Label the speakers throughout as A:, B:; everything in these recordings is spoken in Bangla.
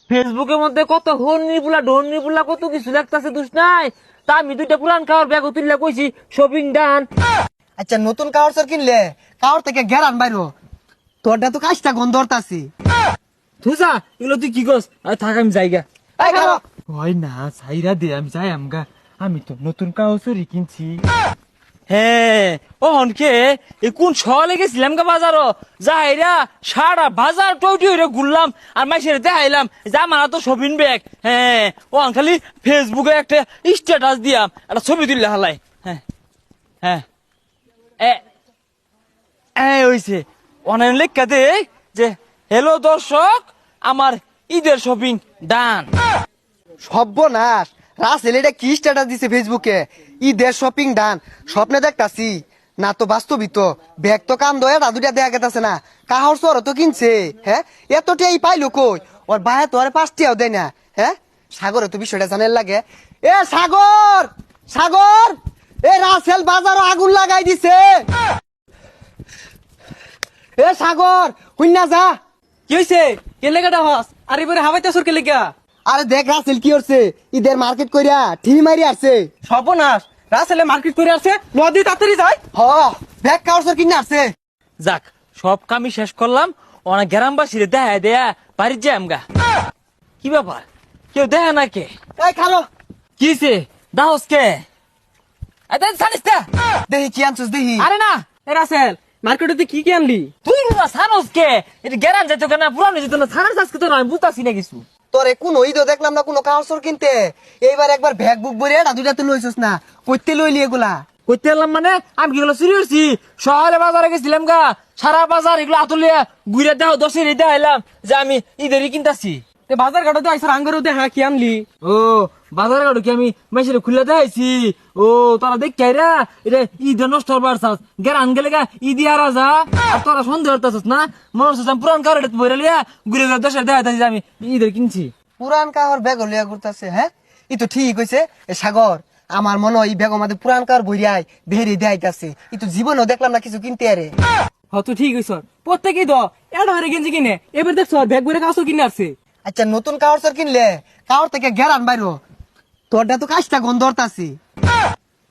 A: ফেসবুকের মধ্যে কত হর্নিপুলা ডর্নিপুলা কত কিছু লেখতাছে দুষ নাই। তা আমি দুইটা পুরান খাওয়ার ব্যাগ তুললে কইছি শপিং ডান।
B: আচ্ছা নতুন কাওয়ার সর কিনলে কাওয়ার থেকে গেরান বাইরো তোরটা তো কাজটা গন্ধরতাছি।
A: থুসা এগুলো তুই কি কস? আর থাক আমি জায়গা
B: এই খারাপ
A: হয় না সাইরা দে আমি যাই আমগা। আমি তো নতুন কাউসরি কিনছি। হ্যাঁ ও হনকে এ কোন সকালে গেছিলাম গা বাজারও যাইরা সারা বাজার টইটি হইরে ঘুরলাম আর মাইসের দেখাইলাম যে আমার তো শপিং ব্যাগ। হ্যাঁ ও খালি ফেসবুকে একটা স্ট্যাটাস দিয়াম একটা ছবি তুললে হালাই। হ্যাঁ হ্যাঁ এ এই হইছে অনলাইন লেখা দে যে হ্যালো দর্শক আমার ঈদের শপিং ডান।
B: সর্বনাশ রাসেল এটা কি স্ট্যাটাস দিছে ফেসবুকে ঈদের শপিং ডান। স্বপ্নে দেখতাছি না তো বাস্তবিত ব্যাগ তো কান দয়া দুইটা দেয়া গেতাছে না কাহর সর তো কিনছে। হ্যাঁ এতটাই পাইলো কই ওর বাহে তো আর 5টাও দেয় না। হ্যাঁ সাগরে তো বিষয়টা জানার লাগে। এ সাগর সাগর এ রাসেল বাজারও আগুন লাগাই দিছে। এ সাগর হুইনা যা।
C: কি হইছে কে লেগাটা হস আর এবারে হাওয়াইতে সরকে লেগা।
B: আরে দেখ রাসেল কি করছে ঈদের মার্কেট কইরা ঠি মারি আসছে।
C: সর্বনাশ রাসেলে মার্কেট করে আসছে নদী তাড়াতাড়ি যায়।
B: হ ব্যাগ কাউসর কিনে আসছে।
A: যাক সব কামই শেষ করলাম। অনেক গ্রামবাসীর দেখা দেয়া বাড়ির যাই আমগা। কি ব্যাপার কেউ দেখা না কে?
B: এই খালো
A: কিছে দাহস কে? জানিস তা?
B: দেখি কি আনছিস দেখি।
A: আরে না
C: এ রাসেল মার্কেটে কি কি আনলি?
A: তুই না সানস কে? এটা গ্যারান যেত কেন পুরানো যেত না সানার চাষ তো না আমি বুঝতাছি না কিছু।
B: তোরে কোনো ঈদও দেখলাম না কোনো কাউসর কিনতে। এইবার একবার ব্যাগ বুক ভরে এটা দুইটাতে লইছস না কইতে লইলি এগুলা।
A: কইতে এলাম মানে আমি কি চুরি করছি? শহরে বাজারে গেছিলাম গা সারা বাজার এগুলো আতুলিয়া ঘুরে দেহ 10 ঈদে আইলাম যে আমি ঈদেরই কিনতাছি।
C: তে বাজার ঘাটে তো আইসার আঙ্গরও দেখা কি আনলি?
A: ও বাজারে গাড়ো কি আমি মেশিনে খুলে দেখাইছি? ও তারা দেখ কাইরা এটা ঈদ নষ্ট হবার চাস গেরান গেলে গা ঈদি হারা যা আর তোরা সন্দেহ করতেছিস না মনে হচ্ছে আমি পুরান কারণে বইরা লিয়া ঘুরে ঘুরে 10 দেখাইতাছি যে আমি ঈদের কিনছি।
B: পুরান কাহর ব্যাগ লইয়া ঘুরতাছে। হ্যাঁ ই তো ঠিক কইছে। এ সাগর আমার মনে হয় এই ব্যাগ আমাদের পুরান কার ভরিয়াই বেরি দেখাইতাছে। ই তো জীবনেও দেখলাম না কিছু কিনতে আরে।
C: হ তুই ঠিক হইছ প্রত্যেকেই তো এটা হরে গেঞ্জি কিনে এবার দেখছ ব্যাগ বইরে কাউসো কিনে আসছে।
B: আচ্ছা নতুন কাউসর কিনলে কাওর থেকে গেরান বাইরো তোরটা তো কাজটা গন্ধরতাছি।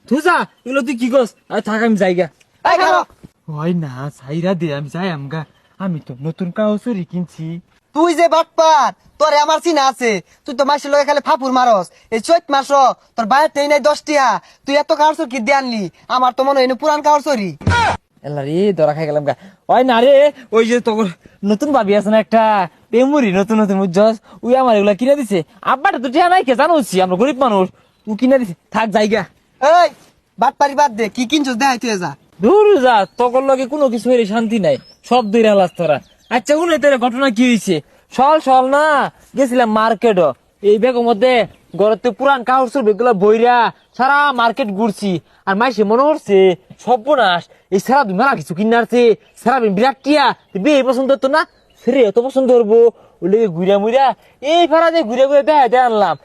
A: থুসা এগুলো তুই কি কস? আর থাক আমি জায়গা
B: এই খারাপ
A: হয় না সাইরা দে আমি যাই আমগা। আমি তো নতুন কাউসরি কিনছি।
B: তুই যে বাটপার তোরে আমার চিনা আছে। তুই তো মাসের লগে খালি ফাপুর মারস। এই চৈত মাস তোর বাইরে তেই নাই 10টিয়া তুই এত কাউসর কি দিয়ে আনলি? আমার তো মনে হয় পুরান কাউসরি।
A: এলা রে ধরা খাই গেলাম গা। ওই না রে ওই যে তোর নতুন ভাবি আছে না একটা পেমুরি নতুন নতুন বুঝছস ওই আমার এগুলা কিনে দিছে। আব্বাটা তো টিয়া নাই কে জানোছি আমরা গরিব মানুষ ও কিনে দিছে থাক জায়গা।
B: এই বাটপারি বাদ দে কি কিনছস দেখাই তুই যা।
A: দূর যা তোর লগে কোনো কিছু হইলে শান্তি নাই সব দুই হালাস তোরা। আচ্ছা উনি তোর ঘটনা কি হয়েছে? সল না গেছিলাম মার্কেট এই ব্যাগের মধ্যে ঘরের পুরান কাউসর বেগুলা বইরা সারা মার্কেট ঘুরছি আর মাইসে মনে হচ্ছে সর্বনাশ এই সারা দুই মেলা কিছু কিনে আসছে সারা বিরাট টিয়া বিয়ে পছন্দ হতো না সেরে এত পছন্দ করবো ওই লেগে ঘুরা মুড়া এই ফারা দিয়ে ঘুরে ঘুরে দেখা আনলাম।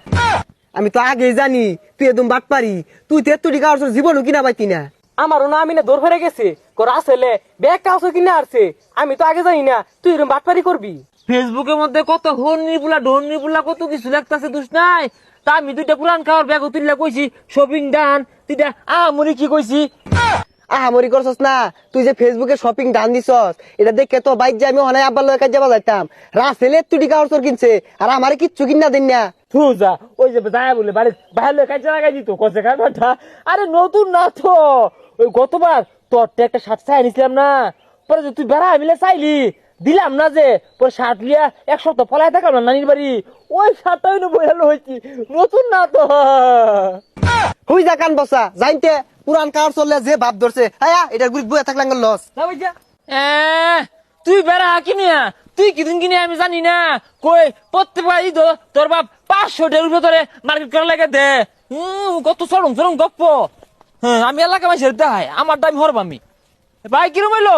B: আমি তো আগেই জানি তুই একদম বাটপারি। তুই তো এতটি কাউসর জীবনও কিনা পাইতি না।
C: আমারও না আমি না দৌড় ফেরে গেছে কর আসলে ব্যাগ কাউসো কিনে আসছে আমি তো আগে জানি না তুই এরকম বাটপারি করবি।
A: ফেসবুকের মধ্যে কত হর্নিপুলা ডর্নিপুলা কত কিছু লেখতাছে দুষ নাই। তা আমি দুইটা পুরান খাওয়ার ব্যাগ তুললে কইছি শপিং ডান। তুইটা আমরি কি কইছি?
B: আহামরি করছস না তুই যে ফেসবুকে শপিং ডান দিছস এটা দেখে তো বাইক যাই আমি হনাই আব্বার লগে কাজ যাবা যাইতাম। রাসেল এতটি কাউসর কিনছে আর আমারে কিচ্ছু কিনা দেন না।
A: থুজা ওই যে যায় বলে বাড়ির বাইরে কাজ লাগাই দিত কষে খায় কথা। আরে নতুন না তো ওই গতবার তোর একটা শার্ট চাই নিছিলাম না পরে যে তুই বেড়া মিলে চাইলি দিলাম না যে পরে শার্ট লিয়া 1 সপ্তাহ ফলাই থাকাম না নানির বাড়ি ওই শার্টটা হইলো বইয়ালো হয়েছি নতুন না তো।
B: হুই যা কান বসা জানতে পুরান কাউসর লে যে ভাব ধরছে আয়া এটা গুড়ি বইয়া থাকলাম লস।
A: তুই বেড়া কিনিয়া তুই কিদিন কিনে আমি জানি না কই প্রত্যেক তোর বাপ 500 উপরে তোরে মার্কেট করা লাগে দে। কত চরম চরম গপ্প। হ্যাঁ আমি এলাকা মাসের দেখাই আমার দাম হরব আমি ভাই কিরম হইলো?